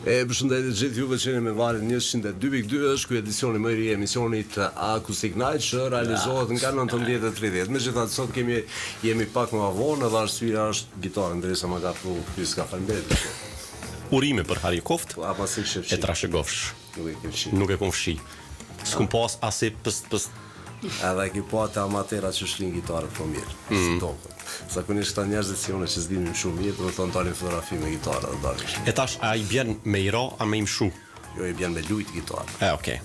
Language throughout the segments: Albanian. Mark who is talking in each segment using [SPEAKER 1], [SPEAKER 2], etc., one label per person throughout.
[SPEAKER 1] Përshëndetje gjithë juve që jeni me valin 102.2, është ky edicioni më i ri i emisionit Acoustic Night që realizohet nga 19:30. Megjithatë sot jemi pak më vonë, edhe arsyeja është gitara ndërsa më ka pru ky s'ka faleminderit.
[SPEAKER 2] Urime për Harikoft e trashëgofsh. Nuk e kom fshi. S'kum pas asi pës.
[SPEAKER 1] Edhe ki po ata amatera që shlin gitarët po mirë. Si tokën. Zakonisht këta njerëzit si unë që s'dinim shumë mirë, do të thonë dalin fotografi me gitarë dhe dalin.
[SPEAKER 2] E tash a i bjen me i ra, a me i mshu?
[SPEAKER 1] Jo, i bjen me lujt gitarë.
[SPEAKER 2] Okej.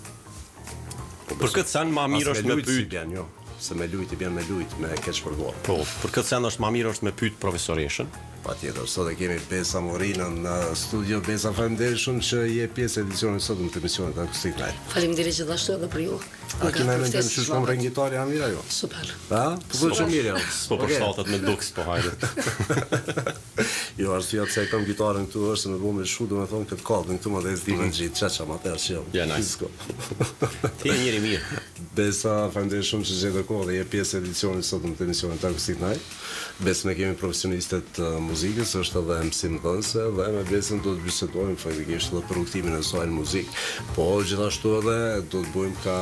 [SPEAKER 2] Për këtë sen ma mirë është me pyet.
[SPEAKER 1] Jo, se me lujt i bjen me lujt, me keq përgore.
[SPEAKER 2] Po, për këtë sen është ma mirë është me pyet profesoreshën.
[SPEAKER 1] Patjetër, sot e kemi Besa Morinën në studio. Besa, faleminderit shumë që je pjesë e edicionit sot në të emisionit Acoustic Night.
[SPEAKER 3] Faleminderit gjithashtu edhe për ju.
[SPEAKER 1] A kena në mendjem që shkom rën gitarë janë mira jo?
[SPEAKER 3] Super.
[SPEAKER 1] Ha? Po shumë mirë jo.
[SPEAKER 2] Po përshtatet me duks, po hajde.
[SPEAKER 1] Jo, arsyeja pse e kam gitarën këtu është se më bëu me shu, domethënë këtë kallën këtu më dhe s'di më gjit, çaça më atë që.
[SPEAKER 2] Ja, nice. Ti je njëri mirë.
[SPEAKER 1] Besa, faleminderit shumë që gjetë kohë dhe je pjesë e edicionit sot në të emisionit Acoustic Night. Besë ne kemi profesionistët muzikës, është edhe mësim dhënëse dhe me Besën do të bisedojmë faktikisht edhe për rrugtimin e saj në muzikë, po gjithashtu edhe do të bëjmë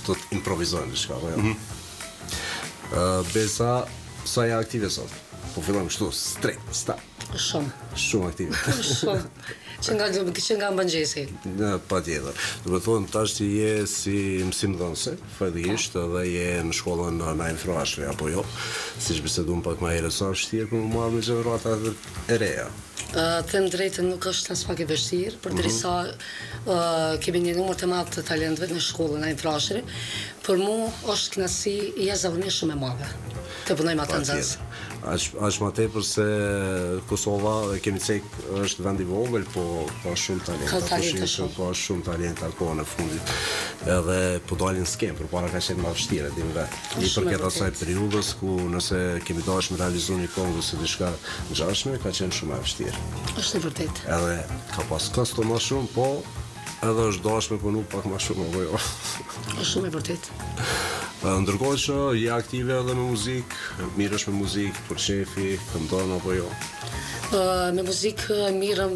[SPEAKER 1] do të improvizojmë diçka, apo jo. Besa, sa je aktive sot? Po fillojmë kështu, straight, start. Shumë aktive.
[SPEAKER 3] Shumë. Që nga mëngjesi.
[SPEAKER 1] Patjetër. Do të thonë tash ti je si mësimdhënëse, faktikisht, edhe je në shkollën në Frashëri apo jo. Siç biseduam pak më herët, sa vështirë për mua me gjenerata e reja.
[SPEAKER 3] Them drejtën, nuk është as pak e vështirë, përderisa kemi një numër të madh të talentëve në shkollën në Frashëri. Për mua është kënaqësi jashtëzakonisht shumë e madhe të punoj me ata nxënës.
[SPEAKER 1] Aq më tepër se Kosova kemi cek është vend i vogël, po ka shumë talent. Ka shumë talent akoma në fundit. Edhe po dalin skem, përpara ka qenë më vështirë dim vetë. I përket asaj periudhës ku nëse kemi dashur me realizuar një këngë ose diçka ngjashme, ka qenë shumë e vështirë.
[SPEAKER 3] Është e vërtetë.
[SPEAKER 1] Edhe ka pas kosto më shumë, po edhe është dashme punu pak më shumë apo jo.
[SPEAKER 3] Është shumë e vërtetë.
[SPEAKER 1] Ndërkohë që je aktive edhe me muzikë, mirësh me muzikë, për shefi, këndon apo jo?
[SPEAKER 3] Me muzikë mirëm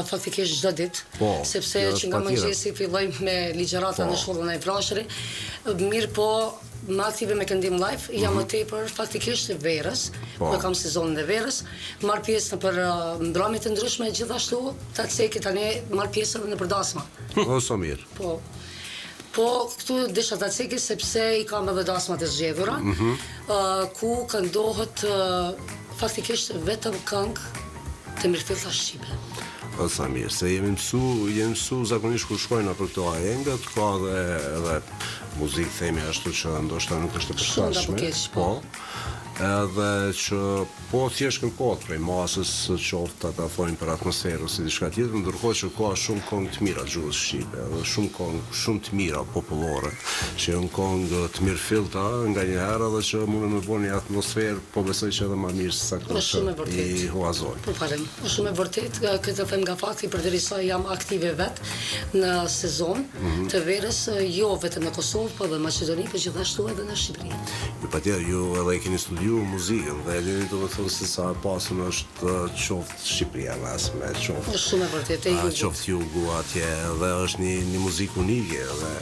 [SPEAKER 3] faktikisht çdo ditë, sepse që nga mëngjesi fillojmë me ligjërata në shkollën e Frashëri, mirë po më aktive me këndim live, jam më tepër faktikisht verës, ku kam sezonin e verës, marr pjesë për ndrojme të ndryshme, gjithashtu ta ceki tani marr pjesë edhe në përdasma.
[SPEAKER 1] Ose mirë.
[SPEAKER 3] Po këtu desha ta ceki sepse i kam edhe dasmat e zgjedhura, ku këndohet faktikisht vetëm këngë të mirëfillta shqipe.
[SPEAKER 1] Sa mirë, se jemi mësu zakonisht kur shkojnë për këto ajengat, ka edhe muzikë themi ashtu që ndoshta nuk është e përshtatshme. Po. Edhe që po thjesht kërkohet prej masës qoftë ata thonë për atmosferë ose diçka tjetër, ndërkohë që ka shumë këngë të mira gjuhës shqipe, edhe shumë këngë shumë të mira popullore, që janë këngë të mirëfillta nganjëherë edhe që mundën me bëni atmosferë, po besoj që edhe më mirë se sa këto i huazojnë.
[SPEAKER 3] Po falem, është shumë e vërtetë, këtë them nga fakti përderisa jam aktive vetë në sezon të verës, jo vetëm në Kosovë, po edhe në Maqedoni, por gjithashtu edhe në Shqipëri.
[SPEAKER 1] Ju patjetër, ju edhe keni studiu muzikën dhe edhe do të thonë se sa e pasur është qoftë Shqipëria me qoftë.
[SPEAKER 3] Është shumë e vërtetë ju.
[SPEAKER 1] Qoftë jugu atje dhe është një muzikë unike dhe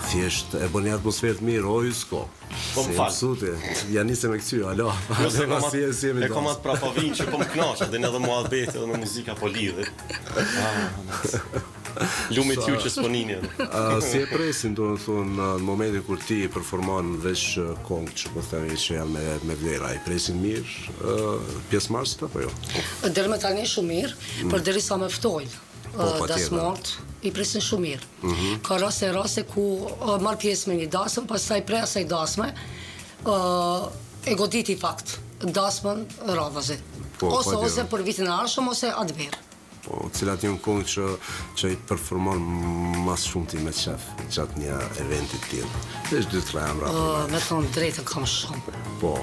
[SPEAKER 1] thjesht e bën një atmosferë të mirë, o Jusko.
[SPEAKER 2] Po më fal.
[SPEAKER 1] Ja nisem me këty, alo.
[SPEAKER 2] E kam atë prapavin që po më kënaq, dhe edhe muhabeti edhe me muzika po lidhet. Lumit ju që s'ponini edhe.
[SPEAKER 1] Si e presin, do të thonë, në momentin kur ti performon veç këngë që po themi që janë me vlera, i presin mirë pjesëmarrësit apo jo?
[SPEAKER 3] Deri më tani shumë mirë, përderisa më ftojnë. Dasmort i presin shumë mirë. Ka raste ku marr pjesë me një dasëm, pastaj prej asaj dasme e goditi fakt dasmën radhazi. Ose për vitin e ardhshëm ose atë verë.
[SPEAKER 1] Po, cilat janë këngë që i performon mas shumti me qef gjatë një eventi të tillë. Veç 2-3 emra.
[SPEAKER 3] Me thonë drejtën kam shumë.
[SPEAKER 1] Po.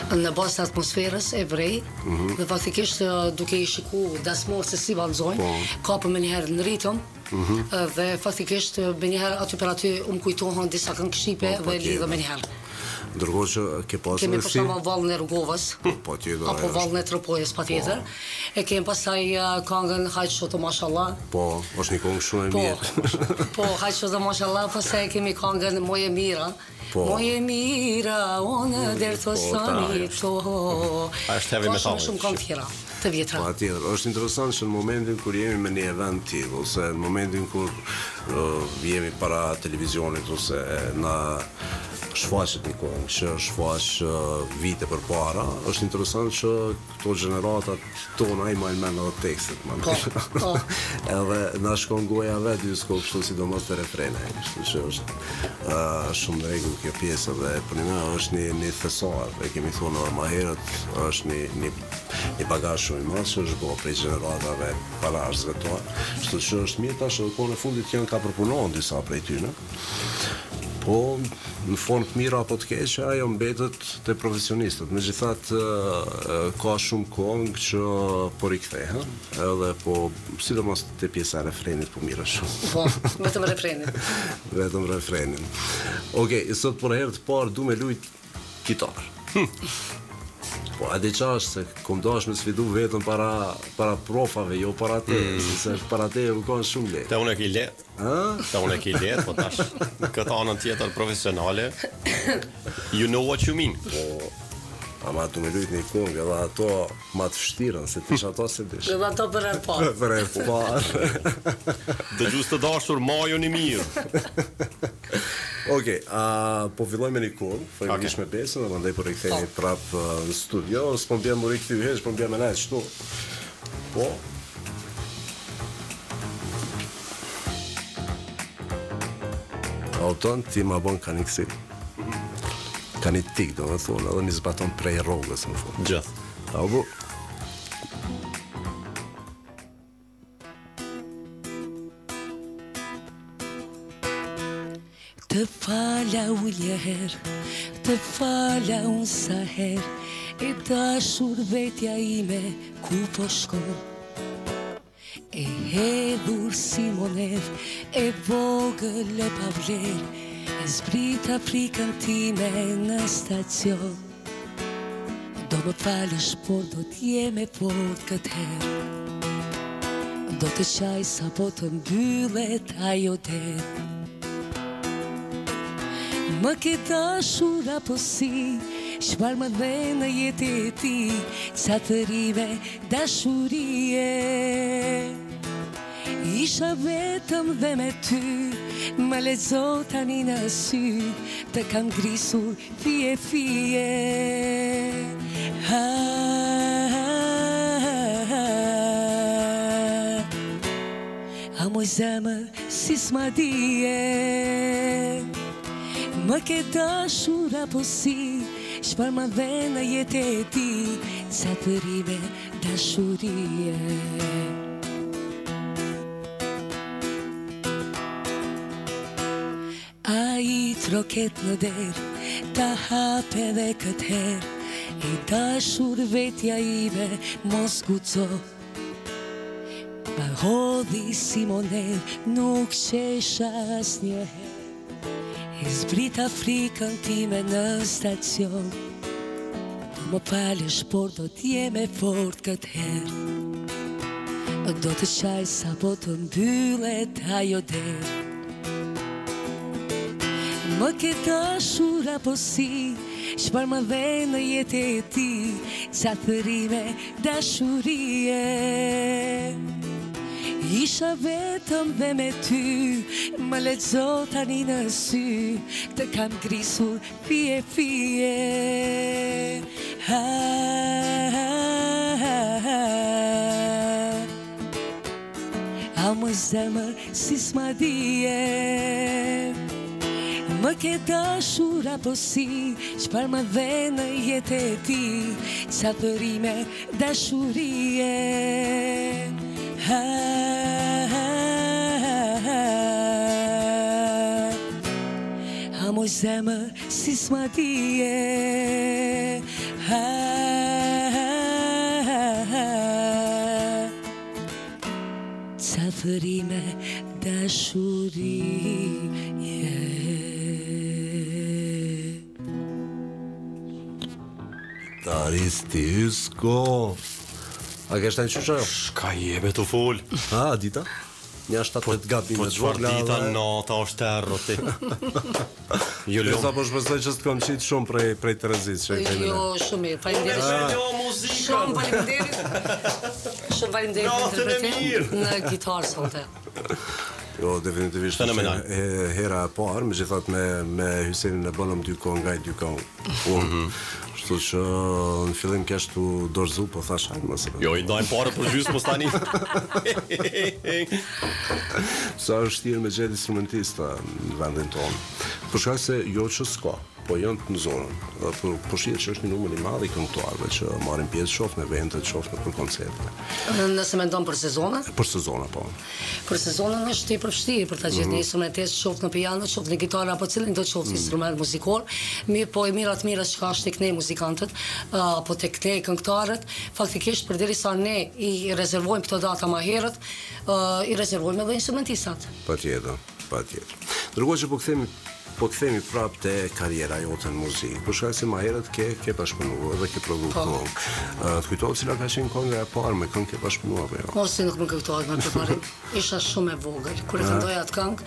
[SPEAKER 3] Në bazë të atmosferës e vrej, dhe faktikisht duke i shiku dasmorë se si vallëzojnë, kapëm me njëherë në ritëm, dhe faktikisht me njëherë aty për aty kujtohen disa këngë shqipe dhe lidhë me njëherë.
[SPEAKER 1] Ndërkohë që ke pasur
[SPEAKER 3] kemi për shembull vallën e Rrugovës.
[SPEAKER 1] Po tjetër.
[SPEAKER 3] Apo vallën e Tropojës patjetër. E kemi pastaj këngën Hajt shoto mashallah.
[SPEAKER 1] Po, është një këngë shumë e mirë.
[SPEAKER 3] Po, Hajt shoto mashallah, pastaj kemi këngën Moje mira. Moje mira, unë del të sani to.
[SPEAKER 2] Është heavy metal.
[SPEAKER 3] Shumë këngë tjera të vjetra.
[SPEAKER 1] Patjetër, është interesant që në momentin kur jemi me një event tillë ose në momentin kur jemi para televizionit ose na shfaqet një këngë që shfaq vite përpara, është interesant që këto gjeneratat tona i majnë mend edhe tekstet, edhe na shkon goja vetë disko kështu sidomos te refrena, kështu që është shumë në rregull kjo pjesë dhe për ne është një thesar, e kemi thonë edhe më herët, është një bagazh shumë i madh që është bërë prej gjeneratave paraardhësve tonë, kështu që është mirë tash edhe kohën e fundit janë ka përpunuar disa prej tyre. Po, në formë të mira apo të keqe, ajo mbetet te profesionistët. Megjithatë, ka shumë këngë që po rikthehen, edhe po sidomos te pjesa e refrenit po mirë shumë.
[SPEAKER 3] Po, vetëm refrenin.
[SPEAKER 1] Vetëm refrenin. Okej, sot për herë të parë du me lujt kitar. Po, a di qa është se kom dash me sfidu vetëm para profave, jo para te, se para te u kanë shumë letë.
[SPEAKER 2] Te unë e ki letë. Te unë e ki letë, po tash këtë anën tjetër profesionale, you know what you mean.
[SPEAKER 1] Po, ama tu me lujt një këngë, edhe ato ma të fështirën, se tish ato se dish.
[SPEAKER 3] Edhe ato për herë parë.
[SPEAKER 1] Për herë parë.
[SPEAKER 2] Dëgjus të dashur, majon i mirë.
[SPEAKER 1] Okej, po filloj me një këngë, faleminderisht me pesën, dhe mandej po rikthehemi prap në studio, s'po mbjem më rikthy hesh, po mbjem me nejtë shtu. Po. Auton, ti ma bon kanikësi. Kanitik, do me thonë, edhe një zbaton prej rrogës, në fund.
[SPEAKER 2] Gjithë.
[SPEAKER 1] Apo.
[SPEAKER 3] Të falja ullje her, të falja unë sa her, e dashur vetja ime ku po shkon. E hedhur si monev, e vogël e pavler, e zbrit Afrikën time në stacion. Do më falësh, por do t'jeme fort këtë herë, do të qaj sa po të mbyllet ajo derë. Më ke dashur apo si, çfarë më dhe në jetë e ti, ca të rive dashurie. Isha vetëm dhe me ty, më lexo tani në sy, të kam grisur fije fije. A moj zemër si s'ma dije, më ke dashur apo si, çfarë më dhe në jetë e ti, ca të rive dashurie. A i troket në der, ta hape dhe këtë her, i dashur vetja ime mos guxo. Pa hodhi si monev, nuk qesha asnjëherë, e zbrit Afrikën time në stacion. Do më falësh, por do t'jeme fort këtë herë, do të qaj sa po të mbyllet ajo derë. Më ke dashur apo si, çfarë më dhe në jetë e ti, ca thërime dashurie. Isha vetëm dhe me ty, më lexo tani në sy, të kam grisur fije fije. A më zemër si s'ma dije, më ke dashur apo si, çfarë më dhe në jetë e ti, ca thërime dashurie. A moj zemër si s'ma dije, ca thërime dashurie.
[SPEAKER 1] Gitaristi Ysko. A ke shtajnë qësha?
[SPEAKER 2] Shka jebe të full.
[SPEAKER 1] A, dita? Një 7-8 gabime.
[SPEAKER 2] Po qëfar dita, nata është terro ti.
[SPEAKER 1] Sa po shpesoj që s'të kom qitë shumë prej të rëzit.
[SPEAKER 3] Jo, shumë mirë, falimderit. Shumë falimderit. Shumë falimderit në gitarë sonte.
[SPEAKER 1] Jo, definitivisht hera e parë, me gjithat me Hysenin e bënëm 2 kohë nga i 2 kohë. Shtu që në fillim keshtu dorëzu, po thash hajnë mësë.
[SPEAKER 2] Jo, i dajnë parë për gjysë mos tani.
[SPEAKER 1] Sa është shtirë me gjetë instrumentista në vendin tonë. Për shkak se jo që s'ka, po janë në zonën. Po shihet që është një numër i madh i këngëtarëve që marrin pjesë qoftë në evente, qoftë në koncerte.
[SPEAKER 3] Nëse mendon për sezonin?
[SPEAKER 1] Për sezonin, po.
[SPEAKER 3] Për sezonin është tepër vështirë për ta gjetur një instrumentist qoftë në piano, qoftë në gitarë apo cilin do të qoftë instrument muzikor. Mirë, po e mira të mira që ka tek ne muzikantët, apo tek ne këngëtarët, faktikisht përderisa ne i rezervojmë këto data më herët, i rezervojmë edhe instrumentistat.
[SPEAKER 1] Patjetër. Ndërkohë që po kthehemi prapë te karriera jote në muzikë. Për shkak se më herët ke bashkëpunuar dhe ke prodhuar. Të kujtohet cila ka qenë kënga e parë me këngë ke bashkëpunuar apo jo?
[SPEAKER 3] Ose nuk më kujtohet më përpara. Isha shumë e vogël kur e këndoja atë këngë,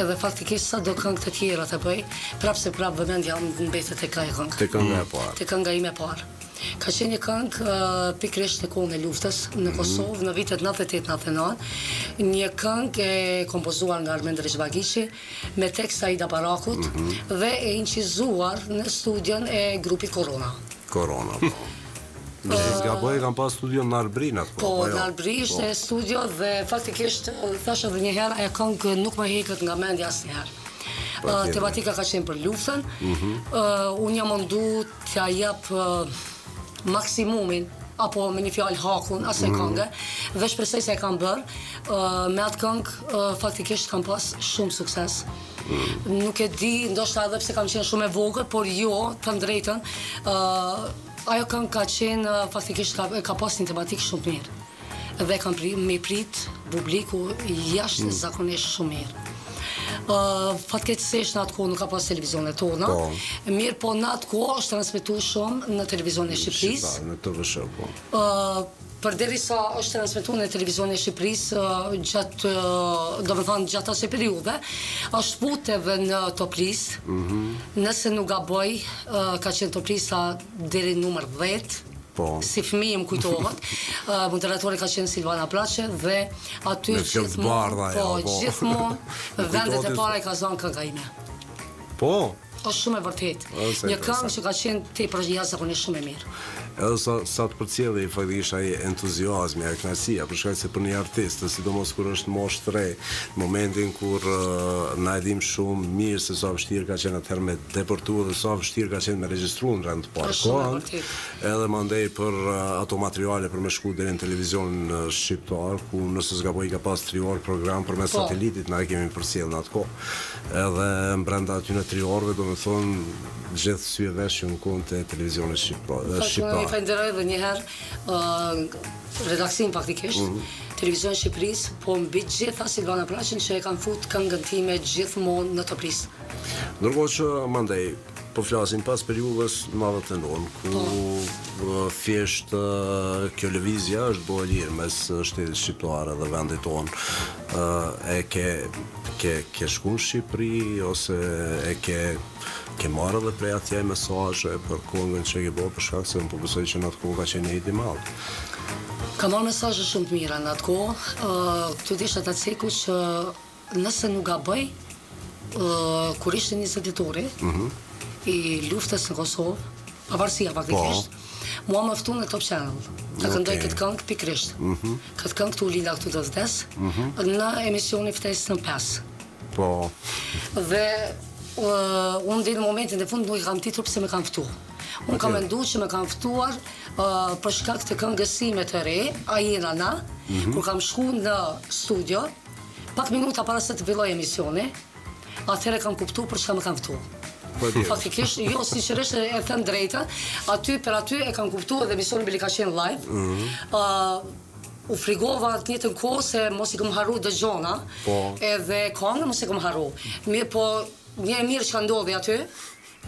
[SPEAKER 3] edhe faktikisht sa do këngë të tjera të bëj, prapë vëmendja më mbetet tek ajo këngë.
[SPEAKER 1] Te kënga e parë.
[SPEAKER 3] Te kënga ime e parë. Ka qenë një këngë pikërisht në kohën e luftës në Kosovë në vitet 98-99, një këngë e kompozuar nga Armend Rishbagishi me tekst Aida Barakut dhe e incizuar në studion e grupit Korona.
[SPEAKER 1] Korona, po. Nëse zgaboj kam pas studion në Arbrin atë.
[SPEAKER 3] Po, në Arbrin ishte studio dhe faktikisht thash edhe një herë ajo këngë nuk më heket nga mendja asnjëherë. Tematika ka qenë për luftën. Unë jam mundu t'ja jap maksimumin apo me një fjalë hakun asaj këngë dhe shpresoj se e kam bërë. Me atë këngë faktikisht kam pas shumë sukses. Nuk e di, ndoshta edhe pse kam qenë shumë e vogël, por jo, të drejtën, ajo këngë ka qenë faktikisht ka pas një tematikë shumë të mirë. Dhe kam me prit publiku jashtë zakonisht shumë mirë. Fatkeqësisht në atë kohë nuk ka pas televizionet tona. Mirë, po në atë kohë është transmetuar shumë në televizionin e Shqipërisë.
[SPEAKER 1] Në TVSH, po.
[SPEAKER 3] Përderisa është transmetuar në televizionin e Shqipërisë gjatë, domethënë gjatë asaj periudhe, është futur edhe në Top List. Nëse nuk gaboj, ka qenë Top Lista deri në numër 10. Si fëmijë më kujtohet, moderatori ka qenë Silvana Plaçe dhe aty gjithmonë vendet e para i ka zënë kënga ime.
[SPEAKER 1] Po.
[SPEAKER 3] Është shumë e vërtetë. Një këngë që ka qenë tepër jashtëzakonisht shumë e mirë.
[SPEAKER 1] Edhe sa të përcjellë faktikisht ai entuziazmi, ai kënaqësia, për shkak se për një artist, sidomos kur është moshë 3, në momentin kur na e dim shumë mirë se sa vështirë ka qenë atëherë me deportuar dhe sa vështirë ka qenë me regjistruar në rend të parë kohë, edhe mandej për ato materiale për me shku deri në televizionin shqiptar, ku nëse s'gaboj ka pas 3 orë program përmes satelitit, na e kemi përcjellë në atë kohë. Edhe brenda aty në 3 orëve, domethënë gjithë sy e vesh që në kohën të televizionit shqiptar.
[SPEAKER 3] Falenderoj edhe një herë redaksin faktikisht, televizion Shqipërisë, po mbi gjitha Silvana Plaçën që e kanë fut këngën time gjithmonë në Top List.
[SPEAKER 1] Ndërkohë që mandej po flasim pas periudhës madhe të ndonë, ku thjesht kjo lëvizja është bëhe lirë mes shtetit shqiptar dhe vendit tonë. E ke shku në Shqipëri, ose e ke marrë dhe prej atje mesazhe për këngën që ke bërë, për shkak se më besoj që në atë kohë ka qenë një hit i madh.
[SPEAKER 3] Ka marrë mesazhe shumë të mira në atë kohë. Këtu disha ta ceku që nëse nuk gaboj, kur ishte 20 ditori i luftës në Kosovë, pavarësia faktikisht, mua më ftu në Top Channel. Ta këndoj këtë këngë pikërisht. Këtë këngë tu Lila këtu të vdes, në emisionin Ftesë në 5.
[SPEAKER 1] Po.
[SPEAKER 3] Dhe unë dhe në momentin e fund nuk i kam titur pëse me kam ftu. Unë kam mendu që me kam ftuar për shkak të këngësime të re, Ajena Na, kur kam shku në studio, pak minuta para se të filloj emisioni, atëherë kam kuptu për çka me kam ftu. Faktikisht, jo, sinqerisht e them drejta, për aty e kam kuptu edhe emisioni bili ka qenë live. U frigova të njëjtën kohë se mos i kam harru dëgjona, edhe këngën mos i kam harru. Mirë, po një e mirë që ka ndodhi aty,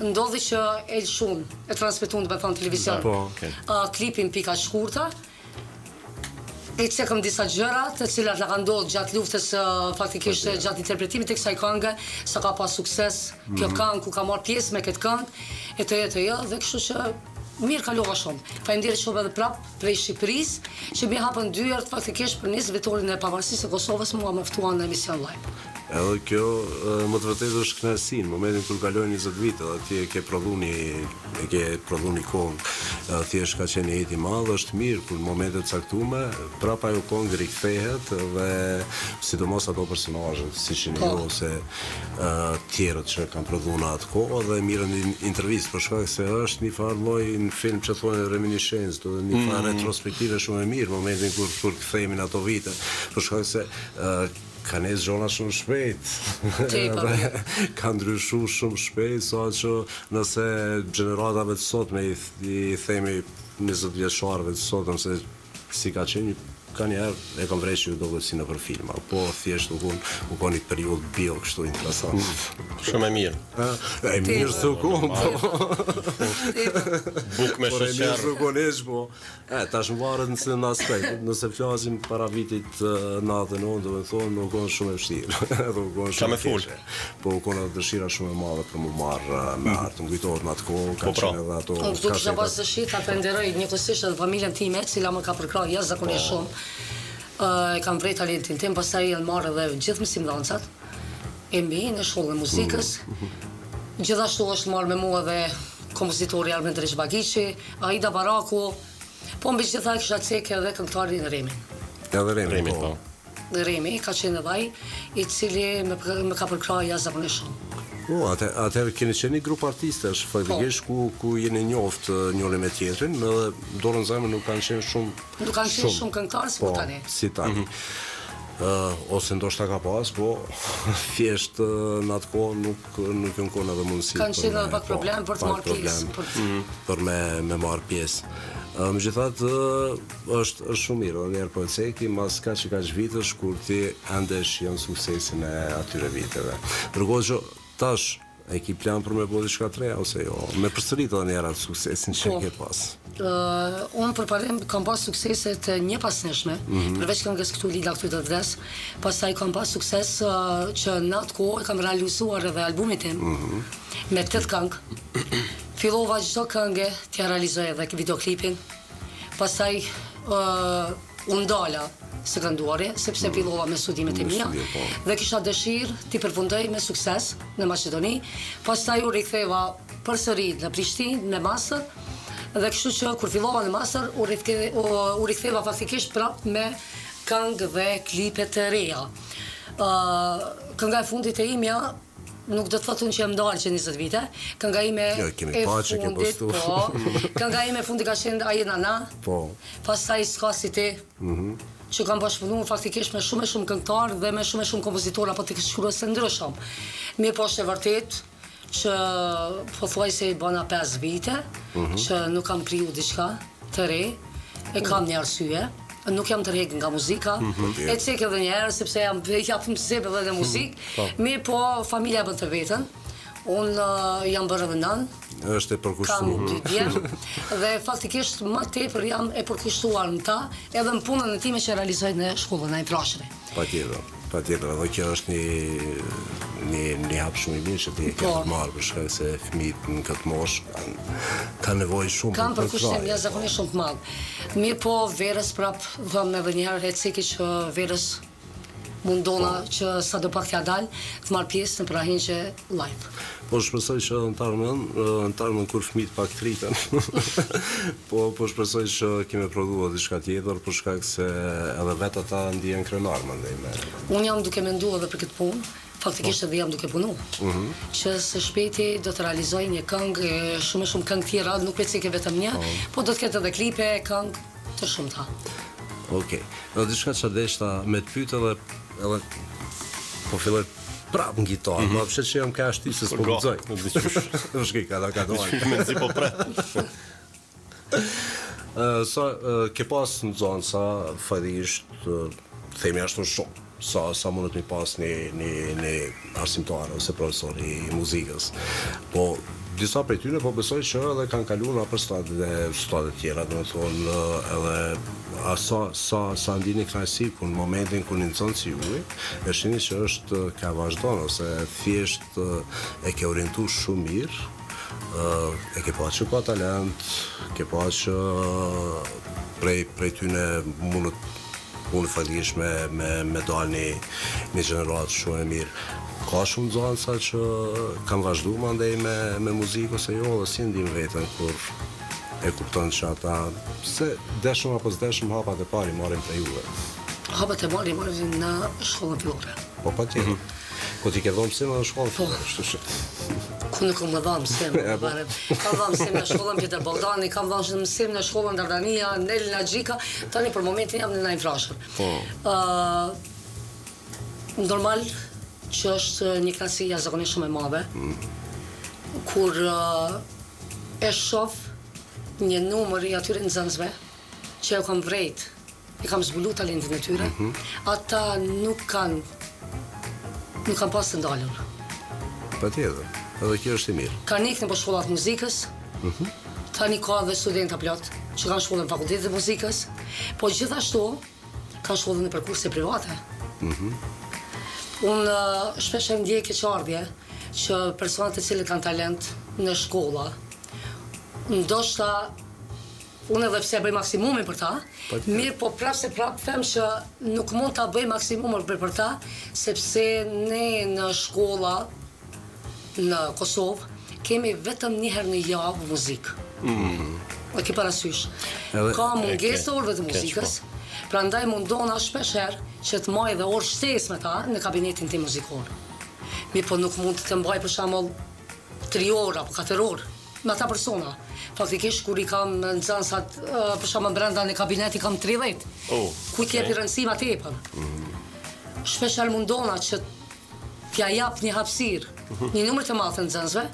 [SPEAKER 3] ndodhi që Elshun e transmetun të me thonë televizion klipin pika shkurta, e cekëm disa gjëra të cilat në ka ndodhë gjatë luftës faktikisht gjatë interpretimit të kësaj këngë, sa ka pas sukses kjo këngë ku ka marrë pjesë me këtë këngë, dhe kështu që mirë kalova shumë. Faleminderit shumë edhe prap prej Shqipërisë, që më hapën dyert faktikisht për 20 vitorin e pavarësisë së Kosovës, mua më ftuan në emision live.
[SPEAKER 1] Edhe kjo më të vërtetë është kënaqësi, në momentin kur kalojnë 20 vite, dhe ti e ke prodhu një këngë, thjesht ka qenë jeti i madh, është mirë kur në momente të caktuara prapa ajo këngë rikthehet dhe sidomos ato personazhet siç jeni ju ose tjerët që kanë prodhuar në atë kohë dhe mirën intervistë për shkak se është një farë lloj në film që thonë reminiscence, do një farë retrospektive shumë e mirë në momentin kur kthehemi në ato vite, për shkak se ka nesë gjona shumë shpejt, ka ndryshu shumë shpejt, sa që nëse gjeneratave të sotme i themi 20 vjeçarëve të sotme, nëse si ka qenë, ka njerë e kam vrejtë që ju dobe si në për filma, po thjesht u konë një periud bio kështu interesant.
[SPEAKER 2] Shumë e mirë.
[SPEAKER 1] E mirë së u konë, po.
[SPEAKER 2] Buk me
[SPEAKER 1] shëqerë. Por e mirë së u konë ishë, po. Ta është më varët në aspekt, nëse flasim para vitit 99, do me thonë, u konë shumë e vështirë.
[SPEAKER 2] Qa me full?
[SPEAKER 1] Po u konë dëshira shumë e madhe për më marrë me artë, më kujtohet në atë kohë, ka qenë edhe ato...
[SPEAKER 3] Këtu kështë pas dëshirë, ta penderoj njëkohësisht edhe familjen time, cila më ka përkrahur jashtëzakonisht shumë. E kam vrejt talentin tim, pastaj janë marrë edhe gjithë mësimdhënësat e mi në shkollën e muzikës. Gjithashtu është marrë me mua edhe kompozitori Armen Drejshbagiqi, Aida Baraku, po mbi gjitha kisha cekë edhe këngëtari Remi.
[SPEAKER 1] Edhe Remi, po.
[SPEAKER 3] Remi ka qenë edhe ai, i cili më ka përkrahur jashtëzakonisht shumë.
[SPEAKER 1] Atëherë keni qenë një grup artistesh, faktikisht ku jeni njoftë njëri me tjetrin, edhe dorën zemër nuk kanë qenë shumë...
[SPEAKER 3] Nuk kanë qenë shumë këngëtarë si tani.
[SPEAKER 1] Si tani. Ose ndoshta ka pas, po thjesht në atë kohë nuk ju konë edhe mundësi.
[SPEAKER 3] Kanë qenë edhe pak problem për të marrë pjesë.
[SPEAKER 1] Për me marrë pjesë. Megjithatë është shumë mirë, njerë po e ceki, mas ka vitësh kur ti ende shijon suksesin e atyre viteve. Ndërkohë që tash, e ki plan për me bo diçka të reja, ose jo, me përsërit edhe njerë atë suksesin që ke pas?
[SPEAKER 3] Unë përparim kam pas sukseset një pasneshme, përveç këngës këtu Lila këtu të vdes, pastaj kam pas sukses që në atë kohë kam realizuar edhe albumit tim, me 8 këngë. Fillova çdo këngë t'ja realizoj edhe videoklipin, pastaj unë ndala së kënduari, sepse fillova me studimet e mia dhe kisha dëshirë t'i përfundoj me sukses në Maqedoni, pastaj u riktheva përsëri në Prishtinë me master dhe kështu që kur fillova në master u riktheva faktikisht prap me këngë dhe klipe të reja. Kënga e fundit e imja nuk do të thotë që jam ndalë që 20 vite, kënga ime e fundit, kënga ime e fundit ka qenë Aje Nana, pastaj S'ka si ti, që kam bashkëpunuar faktikisht me shumë këngëtarë dhe me shumë kompozitorë apo të shkrues të ndryshëm. Mirë po është e vërtet që pothuajse i bëna 5 vite, që nuk kam kriju diçka të re, e kam një arsye. Nuk jam të rrek nga muzika, e cek edhe njerë, sepse jam mësip edhe në muzikë, mirë po familja bën të vetën, unë jam bërë edhe nën, kam 2 djemë, dhe faktikisht më tepër jam e përkushtuar në ta, edhe në punën e time që realizoj në shkollën e Vrashëri.
[SPEAKER 1] Patjetër, edhe kjo është një hap shumë i mirë që ti e ke marrë, për shkak se fëmijët në këtë moshë kanë nevojë shumë për
[SPEAKER 3] kanë përkushtim jashtëzakonisht shumë të madh. Mirë po verës prap vëmë edhe një herë eceki që verës mundona që sa do pak t'ja dalë të marrë pjesë në prahinqe live.
[SPEAKER 1] Po shpresoj që në tarmën kur fëmijët pak triten. Po shpresoj që kemi prodhuar diçka tjetër për shkak se edhe vetë ata ndihen krenar mendoj me.
[SPEAKER 3] Unë jam duke menduar edhe për këtë punë, faktikisht edhe jam duke punuar. Që së shpejti do të realizoj një këngë, shumë këngë tjera, nuk pecike vetëm një, po do të ketë edhe klipe, këngë të shumta.
[SPEAKER 1] Okej. Në diçka që deshta me të pyet edhe po filloj prap në gitarë, ma përshet që jam ka ashti se s'po gudzoj. Në shkej, ka dojnë.
[SPEAKER 2] Me zi po pret.
[SPEAKER 1] Ke pas në zonë, sa faktikisht themi ashtu shumë, sa mundet mi pas një arsimtar ose profesor i muzikës. Po, disa prej tyre po besoj që edhe kanë kaluar për stade tjera, domethënë edhe sa ndini kënaqësi ku në momentin kur nxon si juve, e shihni që është ka vazhdon ose thjesht e ke orientuar shumë mirë, e ke pasur që ka talent, ke pasur prej tyne mund fallish me dalë një gjeneratë shumë e mirë. Ka shumë zonësa që kanë vazhdu më ndej me muzikë ose jo, dhe si ndim vetën kur e kupton që ata se deshëm apo s'deshëm hapat e pari marim të juve.
[SPEAKER 3] Hapat e pari marim në shkollën fillore.
[SPEAKER 1] Po pa tjetër. Ko ti ke dhonë mësim në shkollën fillore, shtu që.
[SPEAKER 3] Ku nuk më dhonë mësim, kam dhonë mësim në shkollën Pjetër Bogdani, kam dhonë mësim në shkollën Dardania, në Elina Gjika, tani për momentin jam në Najnë Frashër. Normal që është një klasi jashtëzakonisht shumë e madhe, kur e shoh një numër i atyre nxënësve që e kam vrejt, i kam zbulu talentin e tyre, ata nuk kanë pas të ndalur.
[SPEAKER 1] Patjetër, edhe kjo është i mirë.
[SPEAKER 3] Kanë ikë në shkollat muzikës, tani ka dhe studenta plot që kanë shkollën fakultetit të muzikës, po gjithashtu kanë shkollën në përkurse private. Unë shpesh e ndjej keqardhje që personat të cilët kanë talent në shkolla, ndoshta unë edhe pse bëj maksimumin për ta, mirë po prapë them që nuk mund ta bëj maksimumin për ta, sepse ne në shkolla në Kosovë kemi vetëm një herë në javë muzikë. E ke parasysh. Ka mungesë orëve të muzikës. Prandaj mundona shpesh herë që të maj dhe orë shtesë me ta në kabinetin tim muzikor. Mi po nuk mund të mbaj për shembull 3 orë apo 4 orë me ata persona. Faktikisht kur i kam nxënësat për shembull brenda në kabinet i kam 30. Ku t'jep rëndësi ma tepër. Shpesh herë mundona që t'ja jap një hapësirë, një numër të madh të nxënësve,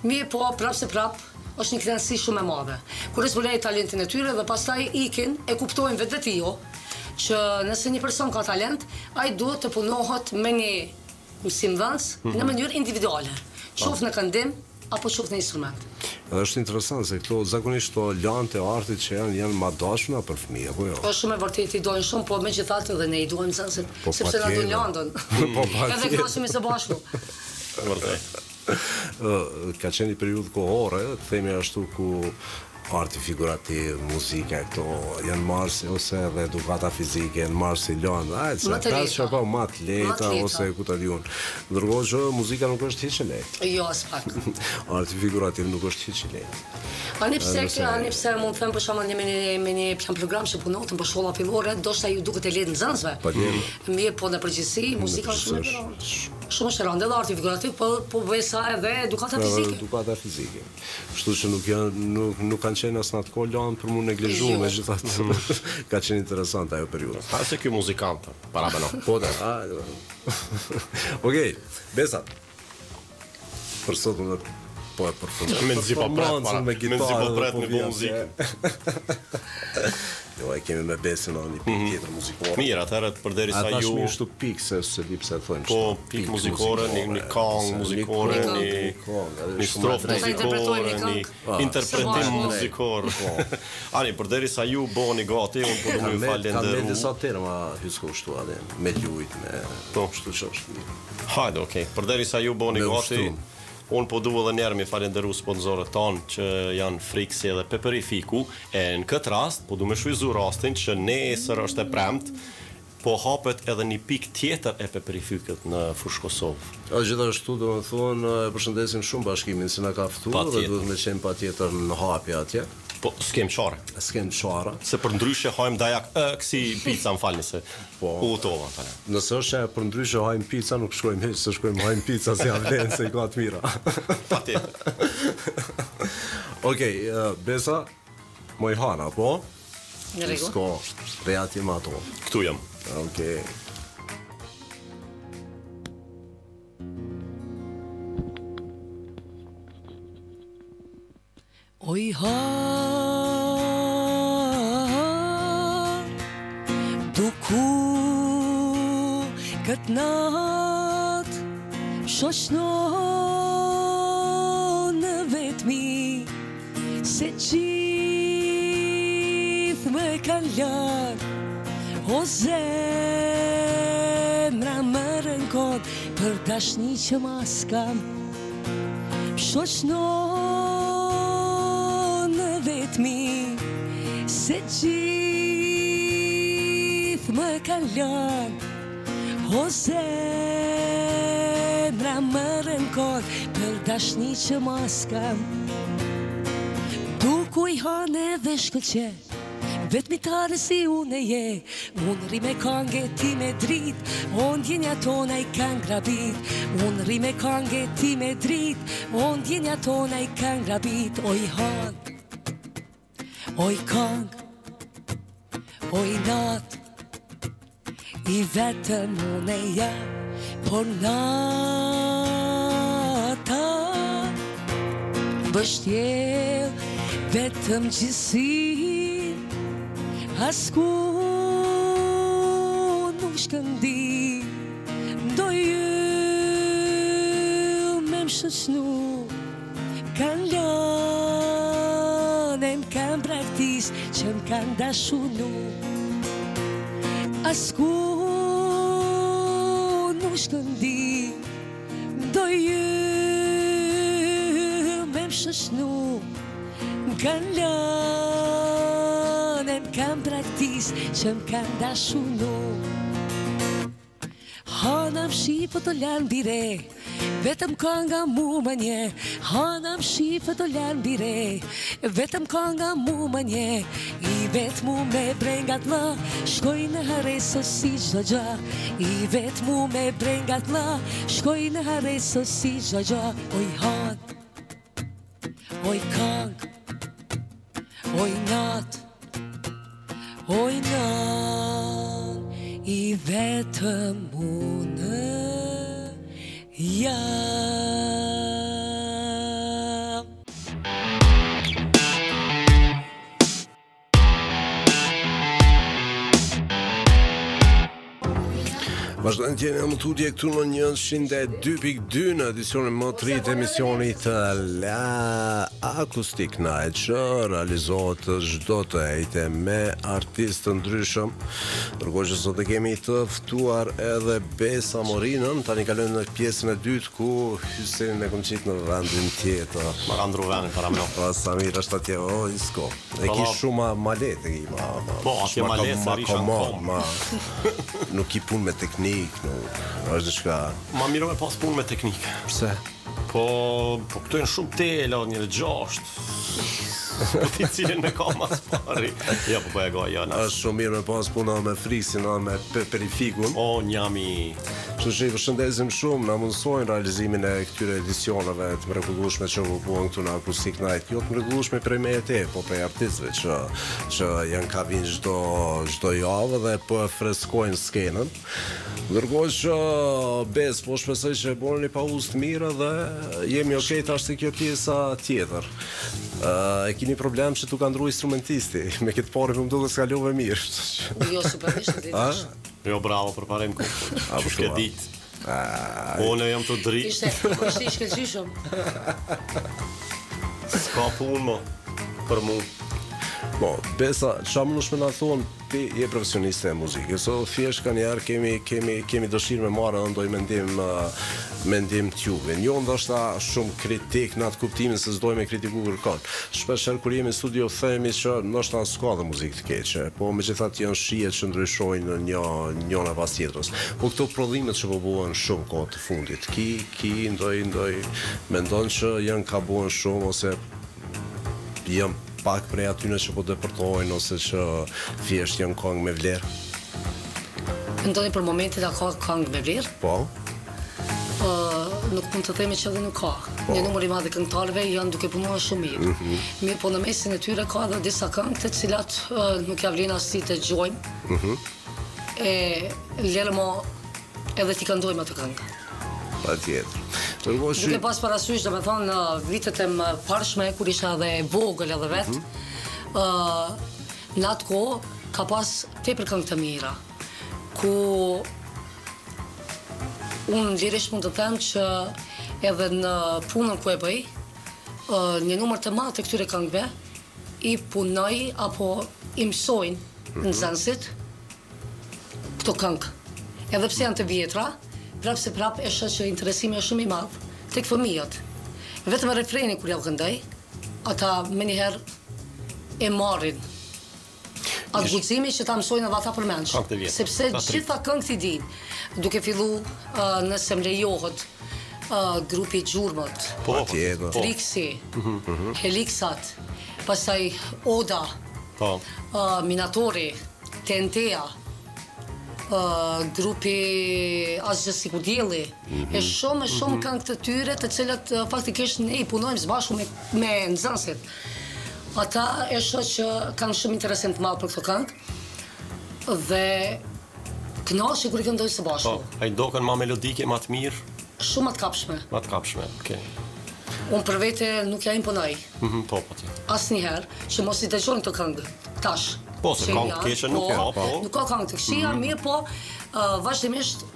[SPEAKER 3] mi po prapë është një kënaqësi shumë e madhe. Kur e zbuloj talentin e tyre dhe pastaj ikin e kuptojnë vetë që nëse një person ka talent, ai duhet të punohet me një mësimdhënës në mënyrë individuale, qoftë në këndim apo qoftë në instrument.
[SPEAKER 1] Edhe është interesant se këto zakonisht këto lante e artit që janë më dashuna për fëmijë, apo jo?
[SPEAKER 3] Po shumë e vërtetë i dojnë shumë, po megjithatë edhe ne i duam nxënësit, sepse na duan lantën. Edhe krahasimi së bashku.
[SPEAKER 2] Vërtet.
[SPEAKER 1] Ka qenë një periudhë kohore, themi ashtu ku arti figurativ, muzika, këto janë marrë ose edhe edukata fizike, janë marrë si lanë, atleta ose ku ta diun. Ndërkohë që muzika nuk është hiç e lehtë.
[SPEAKER 3] Jo, as pak.
[SPEAKER 1] Arti figurativ nuk është hiç e lehtë.
[SPEAKER 3] Ani pse mund të them për shembull me një plan program që punotën për shkolla fillore, ndoshta ju duket e lehtë nxënësve. Mirë, po në përgjithësi muzika është shumë e rëndë, edhe arti figurativ, po vesa edhe edukata fizike.
[SPEAKER 1] Edukata fizike. Kështu që nuk kanë qenë as në atë kohë lanë për mu neglizhu, megjithatë ka qenë interesante ajo periudhë.
[SPEAKER 2] Se ky muzikant, para banon.
[SPEAKER 1] Po da. Okej, Besa. Për sot unë po e përfundoj.
[SPEAKER 2] Me nxi po pret me muzikë.
[SPEAKER 1] Jo, e kemi me Besën në një pikë tjetër muzikore.
[SPEAKER 2] Mirë, atëherë përderisa ju...
[SPEAKER 1] Ata shmi shtu pikë, se di pse të thojmë.
[SPEAKER 2] Po, pikë muzikore, një kong muzikore, një strofë muzikore, një interpretim muzikore. Ani, përderisa ju bëni gati, unë po du më ju falenderu.
[SPEAKER 1] Ka me disa terma hysko shtu adhe, me ljujt, me shtu që është një.
[SPEAKER 2] Hajde, okej, përderisa ju bëni gati, unë po du edhe njerë mi falenderu sponsorët tonë që janë Friksi edhe Peperifiku, e në këtë rast, po du me shvizu rastin që nesër është e premt, po hapet edhe një pik tjetër e Peperifikut në Fushë Kosovë.
[SPEAKER 1] Gjithashtu do më thonë, përshëndesim shumë bashkimin si na ka ftuar dhe duhet me qenë pa tjetër në hapja atje.
[SPEAKER 2] Po, s'kem qare.
[SPEAKER 1] S'kem qare.
[SPEAKER 2] Se për ndryshe hajmë dajak, kësi pizza më falni se u utova.
[SPEAKER 1] Nëse është që për ndryshe hajmë pizza, nuk shkojmë heq, se shkojmë hajmë pizza si avlenë, se i ka të mira.
[SPEAKER 2] Pa tjetër.
[SPEAKER 1] Okej, Besa, moj hana, po?
[SPEAKER 3] Në rregull.
[SPEAKER 1] S'ko, reati ma ato.
[SPEAKER 2] Këtu jam.
[SPEAKER 1] Okej.
[SPEAKER 3] Oj ha, duku këtë natë, shoshno në vetë
[SPEAKER 4] Se gjithë më kanë lërë, o zemra më rënkon, për dashni që ma s'kam. Shoqënon në vetmi, se gjithë më kanë lërë, o zemra më rënkon, për dashni që ma s'kam. Duku i hane dhe shkëlqe, vetmitare si unë je, unë ri me kange ti me drit, on djenja tona i kanë grabit, unë ri me kange ti me drit, on djenja tona i kanë grabit, oj han, oj kang, oj nat, i vetëm unë e jam, por nata, bështjel, vetëm gjithësi, asku nuk shkëndi, do ju me më shëqnu, kanë lënë, më kanë praktis, që më kanë dashunu, asku nuk shkëndi, do ju me më shëqnu, kanë lënë, më kanë praktis, që më kanë dashunu. Hanam shifë të lanë bire, vetëm ka nga mu më nje. Hanam shifë të lanë bire, vetëm ka nga mu më nje. I vetë mu me brengat la, shkoj në hareso si gjdo gja. I vetë mu me brengat la, shkoj në hareso si gjdo gja. Oj han, oj kang, oj nat, oj nan, i vetëm unë jam.
[SPEAKER 1] Vazhdojnë tjene në tutje këtu në 102.2 në edicionin më të ri të emisionit La Acoustic Night, që realizohet çdo të ejte me artistë ndryshëm. Ndërkohë që sot e kemi të ftuar edhe Besa Morinën. Tani kalojmë në pjesën e dytë ku Hysenin e kom qitë në vendin tjetër.
[SPEAKER 2] Ma ka ndru vendin para më.
[SPEAKER 1] Pa Samir është atje, o isko. E ki shumë malet e ki
[SPEAKER 2] po, atje malet sa risha në kom.
[SPEAKER 1] Nuk i pun me teknikë, është diçka.
[SPEAKER 2] Ma miro me pas punë me teknikë.
[SPEAKER 1] Pse?
[SPEAKER 2] Po këtu janë shumë tela, njëre 6. Po ti cilin me ka mas pari. Ja, po e ga janë.
[SPEAKER 1] Është shumë mirë me pas puna me friksin, me perifikun.
[SPEAKER 2] O, njami.
[SPEAKER 1] Që që i përshëndesim shumë, na mundësojnë realizimin e këtyre edicionave të mrekullueshme që u buan këtu në Acoustic Night. Jo të mrekullueshme prej me e te, po prej artistëve që janë ka vinë çdo javë dhe po e freskojnë skenën. Ndërkohë që Bes, po shpresoj që e boni një pauzë të mirë dhe jemi okay tash te kjo pjesa tjetër. E keni problem që tu ka ndru instrumentisti, me këtë parë më duket se kalove mirë.
[SPEAKER 3] Jo, supervisht ditë.
[SPEAKER 2] Jo, bravo, përparim kohë. Shke ditë. Unë jam të dritë.
[SPEAKER 3] Ishte i shkëlqyshëm.
[SPEAKER 2] S'ka punë mo, për mu.
[SPEAKER 1] Po, Besa, qa më nëshme nga thonë, ti je profesioniste e muzikë, so thjesht ka njerë kemi dëshirë me marrë dhe ndoj mendim t'juve. Njo ndoshta shumë kritik në atë kuptimin se s'doj me kritiku kërkon. Shpesher kur jemi në studio themi që ndoshta s'ka dhe muzikë të keqe, po me gjithat janë shijet që ndryshojnë njona pas tjetrës. Po këto prodhimet që po buhen shumë kohë të fundit, ki ndoj mendon që janë ka buhen shumë ose janë pak prej atyne që po depërtojnë ose që thjesht janë këngë me vlerë?
[SPEAKER 3] Mendoni për momentit a ka këngë me vlerë?
[SPEAKER 1] Po.
[SPEAKER 3] Nuk mund të themi që edhe nuk ka. Një numër i madh këngëtarëve janë duke punuar shumë mirë. Mirë, po në mesin e tyre ka edhe disa këngë të cilat nuk ja vlen as si të dëgjojmë. E lërmo edhe t'i këndojmë atë këngë.
[SPEAKER 1] Patjetër.
[SPEAKER 3] Duke pas parasysh, do me thonë, në vitet e më parshme, kur isha edhe vogël edhe vetë, në atë kohë ka pas tepër këngë të mira, ku unë lirisht mund të them që edhe në punën ku e bëj, një numër të madh të këtyre këngëve i punoj apo i mësojnë nxënësit këto këngë. Edhe pse janë të vjetra, prapë se prapë e shoh që interesimi është shumë i madh tek fëmijët. Vetëm refreni kur ja këndoj, ata menjëherë e marrin atë guximi që ta mësojnë edhe ata përmendsh. Sepse gjitha këngët i din, duke fillu nëse më lejohet grupi Gjurmët, Triksi, Helixat, pastaj Oda, Minatori, TNT-a, grupi Asgjë sikur dielli, e shumë këngë të tyre të cilat faktikisht ne i punojmë së bashku me nxënësit. Ata e shoh që kanë shumë interesim të madh për këtë këngë dhe kënaqesh kur i këndoj së bashku.
[SPEAKER 2] Ai dokën më melodike, më të mirë,
[SPEAKER 3] shumë më të kapshme.
[SPEAKER 2] Më të kapshme, okay.
[SPEAKER 3] Unë për vete nuk ja imponoj.
[SPEAKER 2] Po, patjetër.
[SPEAKER 3] Asnjëherë që mos i dëgjojnë këtë këngë tash.
[SPEAKER 2] Po, se këngë të keqe nuk ka, po.
[SPEAKER 3] Nuk ka këngë të këqija, mirë, po vazhdimisht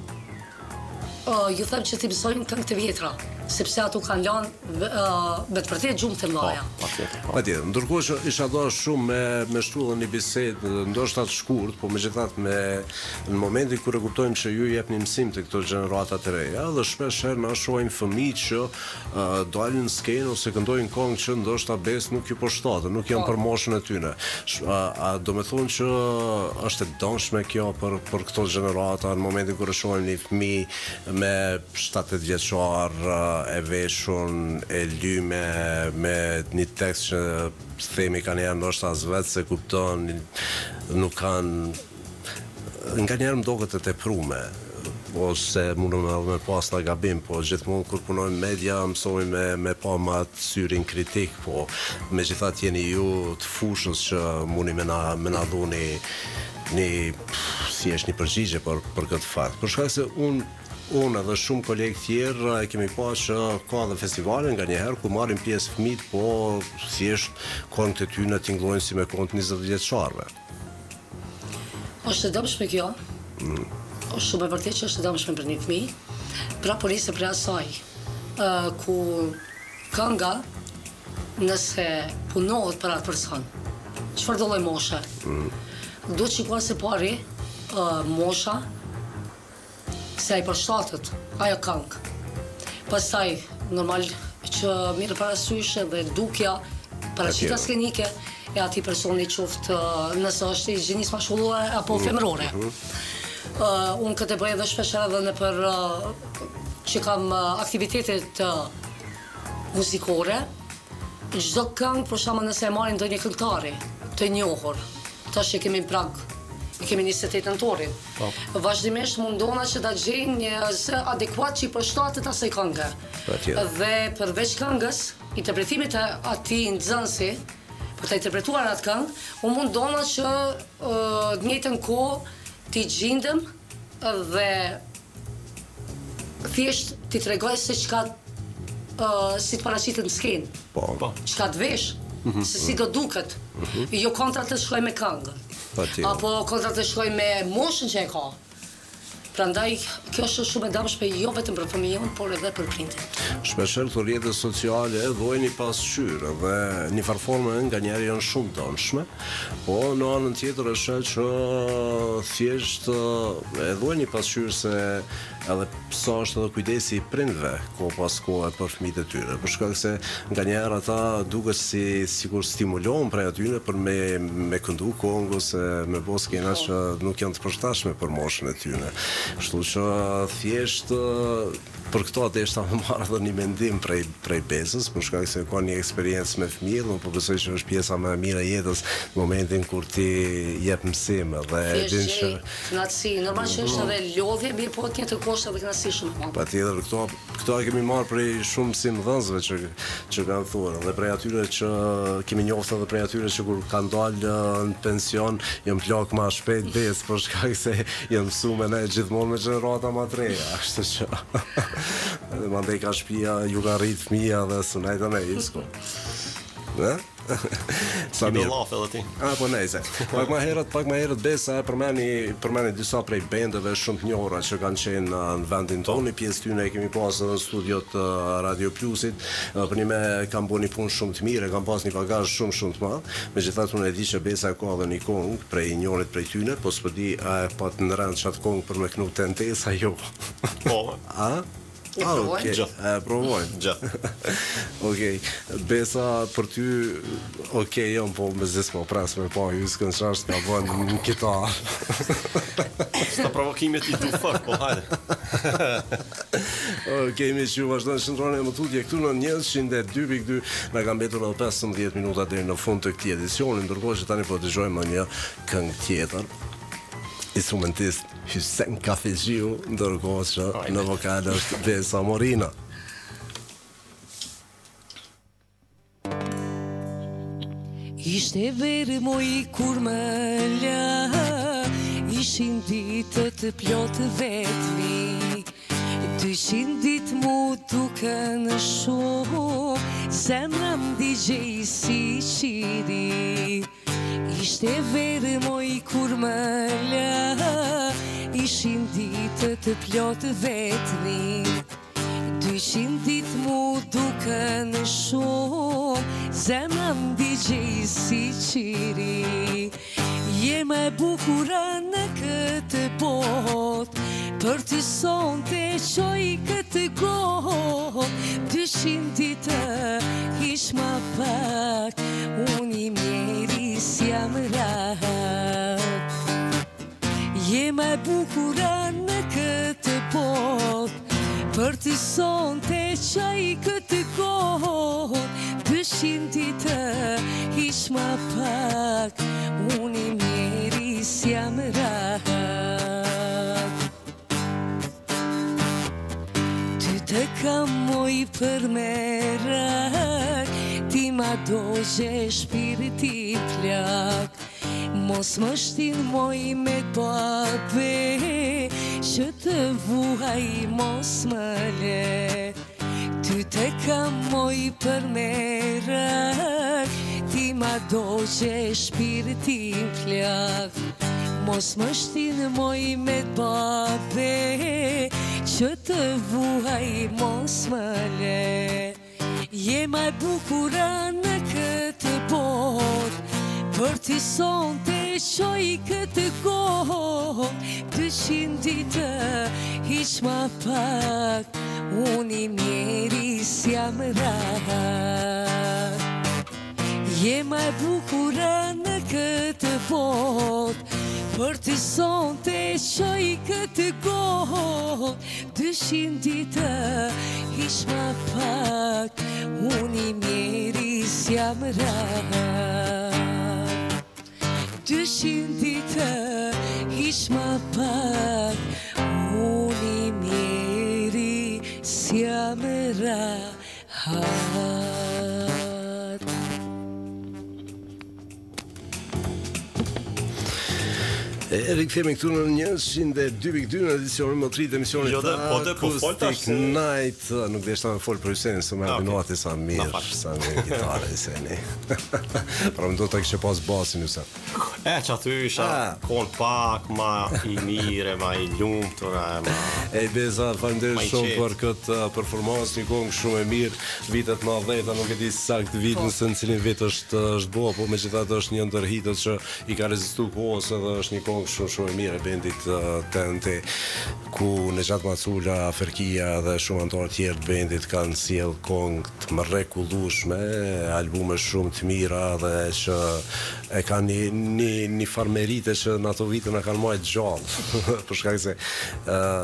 [SPEAKER 3] ju them që ti mësojnë këngë të vjetra, sepse ato kanë lënë me të vërtetë gjumë të mëdha.
[SPEAKER 1] Patjetër. Ndërkohë që isha dashur shumë me shtullën një bisedë, ndoshta të shkurt, po megjithatë në momentin kur e kuptojmë që ju jepni mësim të këto gjenerata të reja, dhe shpesh herë na shohim fëmijë që dalin në skenë ose këndojnë këngë që ndoshta bes nuk ju përshtaten, nuk janë për moshën e tyre. A do të thonë që është e dëmshme kjo për këto gjenerata në momentin kur e shohim një fëmijë me 7-8 vjeçar e veshun, e lyme me një tekst që themi kanë janë ndoshta as vetë se kupton, nuk kanë, nga njerë më doket e teprume, ose mundëm me pas në gabim, po gjithmonë kur punojmë media mësojmë me pa ma të syrin kritik, po me gjithat jeni ju të fushës që mundi me na dhuni si është një përgjigje për këtë fakt. Për shkak se unë edhe shumë kolegë tjerë e kemi pa që ka dhe festivale nga njëherë ku marrin pjesë fëmijët, po thjesht këngët e tyre tingëllojnë si me këngët 20 vjeçarëve.
[SPEAKER 3] Është e dëmshme kjo. Është shumë e vërtetë që është e dëmshme për një fëmijë. Pra po nisë për asaj ku kënga nëse punohet për atë person, çfarë do lloj moshe? Duhet shikuar se pari mosha se ai përshtatet ajo këngë. Pastaj normal që mirë parasysh edhe dukja, paraqitja skenike e atij personi qoftë nëse është i gjinis maskullore apo femërore. Unë këtë bëj edhe shpesh edhe në për që kam aktivitetet muzikore, çdo këngë për shembull nëse e marrin ndonjë këngëtari të njohur, tash që kemi prag, kemi 28 nëntorin. Vazhdimisht mundona që ta gjejnë një zë adekuat që i përshtatet asaj këngë. Dhe përveç këngës, interpretimit të atij nxënësi, për ta interpretuar atë këngë, unë mundona që në njëjtën kohë t'i gjindëm dhe thjesht t'i tregoj se çka si të paraqitet në skenë. Çka të vesh, se si do duket. Jo kontra të shkoj me këngën. Apo kontra të shkoj me moshën që e ka. Prandaj kjo është shumë e dëmshme jo vetëm për fëmijën, por edhe për prindin.
[SPEAKER 1] Shpeshherë këto rrjete sociale vojnë pasqyrë dhe në një formë nganjëherë janë shumë dëmshme, po në anën tjetër është që thjesht e vojnë pasqyrë se edhe sa është edhe kujdesi i prindve kohë pas kohe për fëmijët e tyre. Për shkak se nganjëherë ata duket sikur stimulohen prej atyre për me këndu këngë ose me bë skena që nuk janë të përshtatshme për moshën e tyre. Kështu që thjesht për këto deshta më marrë edhe një mendim prej besës, për shkak se ka një eksperiencë me fëmijë, dhe po besoj që është pjesa më e mirë e jetës në momentin kur ti jep mësim dhe din që
[SPEAKER 3] kënaqësi, normal që është edhe lodhje, mirë po tjetër koshtë edhe kënaqësi shumë.
[SPEAKER 1] Patjetër, këto e kemi marrë prej shumë mësimdhënësve që kanë thuar, dhe prej atyre që kemi njohur edhe prej atyre që kur kanë dalë në pension janë plak më shpejt besë, për shkak se janë mësuar ne gjithmonë me gjenerata më të reja, ashtu që mandej ka shtëpia, ju ka rrit fëmija dhe sunajta me isko.
[SPEAKER 2] Sa mirë.
[SPEAKER 1] Po nejse. Pak më herët Besa përmeni disa prej bendeve shumë të njohura që kanë qenë në vendin tonë, pjesë tyne e kemi pasur në studiot Radio Plusit. Për një me kam bërë një punë shumë të mirë, kam pas një bagazh shumë të madh. Megjithatë unë e di që Besa ka edhe një këngë prej njërit prej tyne, po s'po di a e pat në rend çat këngë për me knu tentesa jo.
[SPEAKER 2] Po.
[SPEAKER 1] A? Okej, provojmë. Okej, Besa për ty, okej, jam po me zis po pres me pa, ju s'kën qash t'ka bën në kitar.
[SPEAKER 2] Sta provokimit I do fuck, po hajde.
[SPEAKER 1] Okej, mi që vazhdo në shëndrone e më tutje këtu në 102.2, në kam betur edhe 15 minuta deri në fund të këtij edicioni, ndërkohë që tani po dëgjojmë një këngë tjetër. Instrumentist Hysen Kafezhiu, ndërkohë që në vokal është Besa Morina.
[SPEAKER 4] Ishte verë moj kur më la, ishin ditët plotë vetmi, 200 ditë mu duke në shumë, zemra m'digjej si qiri. Ishte verë moj kur më la, ishin ditët plotë vetmi, 200 ditë mu duke në shumë, zemra m'digjej si qiri. Je më e bukura në këtë botë, për të sonte qoj këtë gotë, 200 ditë ish ma pak, unë I mjeris jam rahat. Je më e bukura në këtë botë, për të sonte qoj këtë gotë, 200 ditë ish ma pak, unë I mjeris jam rahat. Ty të kam moj për merak, ti ma dogje shpirti plak, mos më shtin moj me babe, që të vuaj mos më le. Ty të kam moj për merak, ti ma dogje shpirti plak, mos më shtin moj me babe, që të vuaj mos më le. Je më e bukura në këtë botë, për t'i sonte qoj këtë gotë, 200 ditë ish ma pak, unë I mjeris jam rahat. Je më e bukura në këtë botë, për t'i sonte qoj këtë gotë, 200 ditë ish ma pak, unë I mjeris jam rahat. 200 ditë ish ma pak, unë I mjeris jam rahat.
[SPEAKER 1] Rikthehemi këtu në 102.2 në edicionin më të ri të emisionit Acoustic Night. Nuk deshta me fol për Hysenin, se më abinoti sa mirë gitare Hyseni. Pra më do të kishe pas basin Hysen.
[SPEAKER 2] Që aty isha kon pak, ma I mire, ma I lumtur, ma...
[SPEAKER 1] Besa, faleminderit shumë për këtë performancë, një këngë shumë e mirë, vitet 90, nuk e di sakt vitin se në cilin vit është bo, po megjithatë është një ndër hitët që I ka rezistuar kohës edhe është një këngë shumë e mirë e bendit TNT, ku Nejat Macula, Ferkia dhe shumë anëtarë tjerë të bendit kanë sjell këngë të mrekullueshme, albume shumë të mira dhe që e kanë një farmerite që në ato vite na kanë marrë gjallë, për shkak se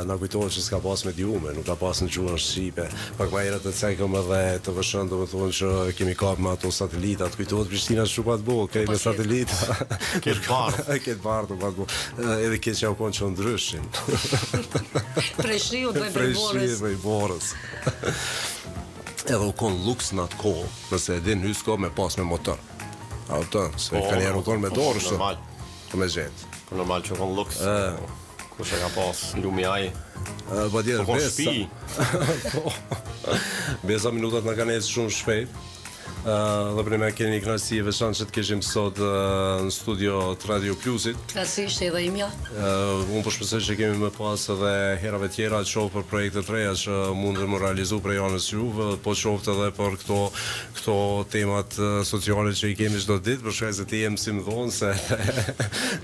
[SPEAKER 1] na kujtohet që s'ka pas mediume, nuk ka pas në gjuhën shqipe. Pak më herët të cekëm edhe të vëshën, domethënë që kemi kap me ato satelitat, kujtohet Prishtina çupat bo, kej me satelita. Këtë bardhë pat bo. Edhe këtë që u konë që ndryshin.
[SPEAKER 3] Prej Shriu dhe i Borës.
[SPEAKER 1] Edhe u konë luks në atë kohë, nëse e din hysko me pas me motor. Auto, se kanë njerë u konë me dorë,
[SPEAKER 2] normal.
[SPEAKER 1] Me gjetë.
[SPEAKER 2] Normal që konë luks. Kush e ka pas lumi aj.
[SPEAKER 1] Po tjetër, Besa. Besa minutat në kanë ecë shumë shpejt. Dhe për me keni një knasi e veçantë që të kishim sot në studio të Radio Plusit.
[SPEAKER 3] Klasisht edhe imja.
[SPEAKER 1] Unë po shpresoj që kemi më pas edhe herave tjera qoftë për projekte të reja që mund të më realizu për janës juve, po qoftë edhe për këto temat sociale që i kemi çdo ditë, për shkak se ti jemi si më thonë se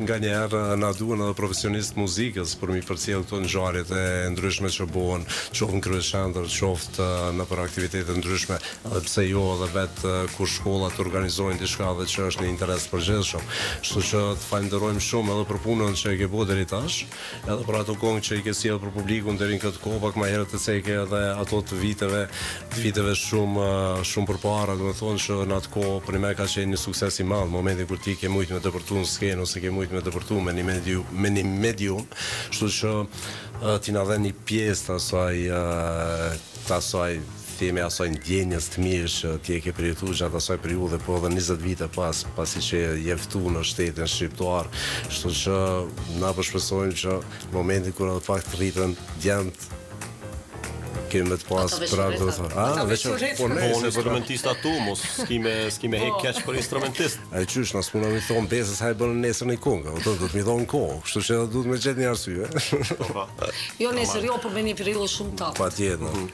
[SPEAKER 1] nganjëherë na duhen edhe profesionistë muzikës për mi përcjell këto ngjarjet e ndryshme që bëhen, qoftë në kryeshëndër, qoftë në për aktivitete ndryshme, edhe pse jo edhe vetë kur shkollat organizojnë diçka dhe që është në interes të përgjithshëm. Kështu që të falenderojmë shumë edhe për punën që e ke bërë deri tash, edhe për ato kohë që i ke sjellë për publikun deri në këtë kohë, pak më herët të ceke edhe ato të viteve shumë përpara, domethënë që në atë kohë për më ka qenë një sukses i madh, momentin kur ti ke mujt me dëpërtuar në skenë ose ke mujt me dëpërtuar me një medium, kështu që ti na dhen një pjesë të asaj themi asaj ndjenjes të mirë që ti e ke përjetuar gjatë asaj periudhe, po edhe 20 vite pasi që je ftu në shtetin shqiptar, kështu që na po shpresojmë që në momentin kur edhe pak të rriten djemt kemi me të pas prag do të thonë.
[SPEAKER 2] Po ne instrumentista tu, mos skime hek keq për instrumentist.
[SPEAKER 1] Ai qysh na s'mund të thon besës haj bën nesër në këngë, do të më thon kohë, kështu që duhet më gjet një arsye.
[SPEAKER 3] Jo nesër, jo, por me një periudhë shumë të.
[SPEAKER 1] Patjetër.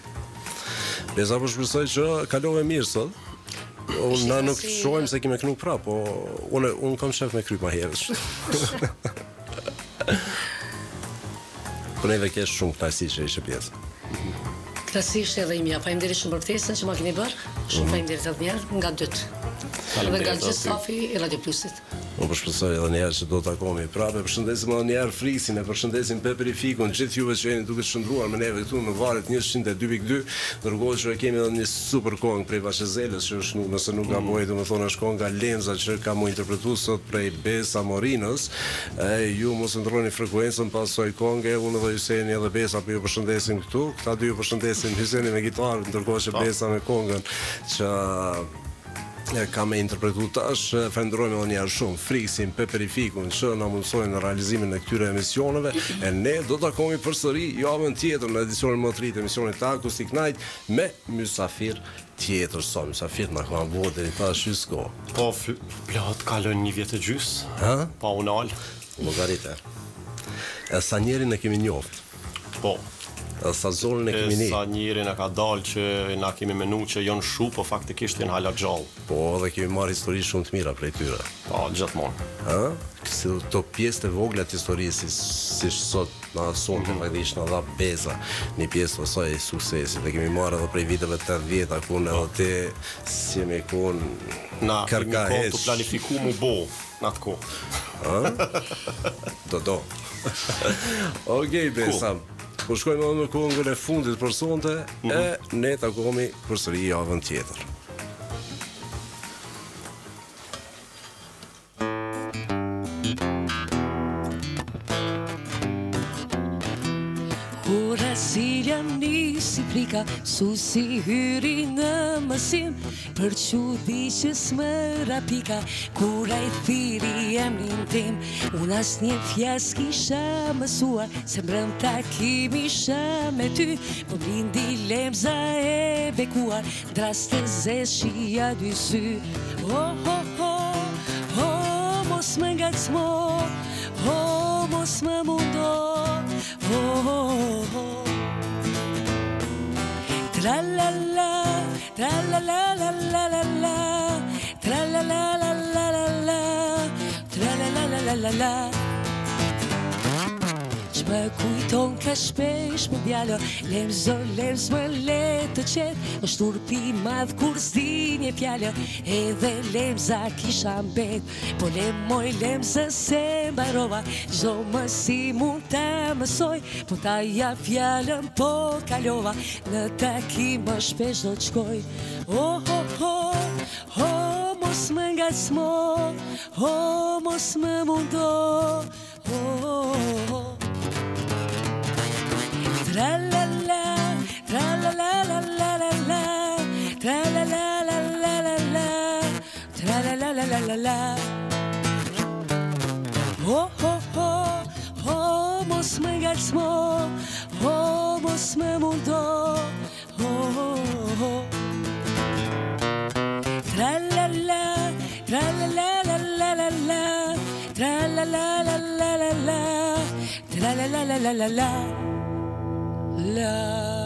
[SPEAKER 1] Besa po shpresoj që kalove mirë sot. Na nuk shohim se kemi kënu prap, po unë kam shef me kryp ma herësh. Po neve kesh shumë knajsi që ishe pjesë.
[SPEAKER 3] Klasisht edhe imja, faleminderit shumë për ftesën që ma keni bërë, shumë faleminderit edhe njerë nga dytë. Edhe nga gjithë stafi i Radio Plusit.
[SPEAKER 1] Unë përshpresoj edhe njerë që do të takohemi prapë. Përshëndesim edhe njerë Friksin, e përshëndesim Peperi Fikun, gjithë juve që jeni duke shndruar me neve këtu në varet 102.2, ndërkohë që kemi edhe një super këngë prej Vashezelës, që është nëse nuk gaboj, domethënë është kënga Lenza që ka mu interpretuar sot prej Besa Morinës. Ju mos ndroni frekuencën pas asaj këngë, unë dhe Hyseni edhe Besa po ju përshëndesim këtu. Këta dy ju përshëndesin, Hyseni me gitarë, ndërkohë që Besa me këngën që ka me interpretu tash. Falenderojmë edhe njerë shumë Friksin, Peperi Fikun që na mundsojnë në realizimin e këtyre emisioneve, e ne do të takohemi përsëri javën tjetër në edicionin më të ri të emisionit të Akustik Night me mysafir tjetër sot. Mysafir na kanë bërë deri tash hysko.
[SPEAKER 2] Po plot kalon 1 vjet e gjys. Pa unal.
[SPEAKER 1] Llogarite. E sa njerin e kemi njoft.
[SPEAKER 2] Po.
[SPEAKER 1] Sa zonën e kemi një.
[SPEAKER 2] Sa njëri na ka dalë që na kemi menu që janë shu, po faktikisht janë hala gjallë.
[SPEAKER 1] Po, dhe kemi marrë histori shumë të mira prej tyre.
[SPEAKER 2] Po, gjithmonë.
[SPEAKER 1] Si to pjesë të vogla të historisë, si sot na sonte faktikisht na dha Beza, një pjesë të asaj suksesi. Dhe kemi marrë edhe prej viteve 80 ku ne edhe ti si me kon
[SPEAKER 2] na kemi të planifikuar mu bo në atë kohë.
[SPEAKER 1] Do. Okej, Besa. Po shkojmë edhe në këngën e fundit për sonte, e ne takohemi përsëri javën tjetër.
[SPEAKER 4] Ora Silja nisi plika, susi hyri në mësim, për qudi që s'më rapika, kura i thiri emrin tim, unë as një fjas kisha mësua, se mbrëm takim isha me ty, po blindi lemza e bekuar, dras të zeshia dy sy. Mos më ngacmo, mos më mundo, tra la la, tra la la la la la la, tra la la la la la la, tra la la la la la la. Më kujton ka shpesh me djalo, lemzo më le të qet, është turpi madh kur s'di një fjallë, edhe lemza kisha mbet, po lemoj lemza se mbarova, çdo më si mund ta mësoj, po ta ja fjallën po kalova, në takim më shpesh do t'shkoj. Mos më ngacmo, mos më mundo, tra la la, tra la la la la la la, tra la la la la la la, tra la la la la la la. Mos më ngacmo, mos më mundo, tra la la la la la la, tra la la la la la la la.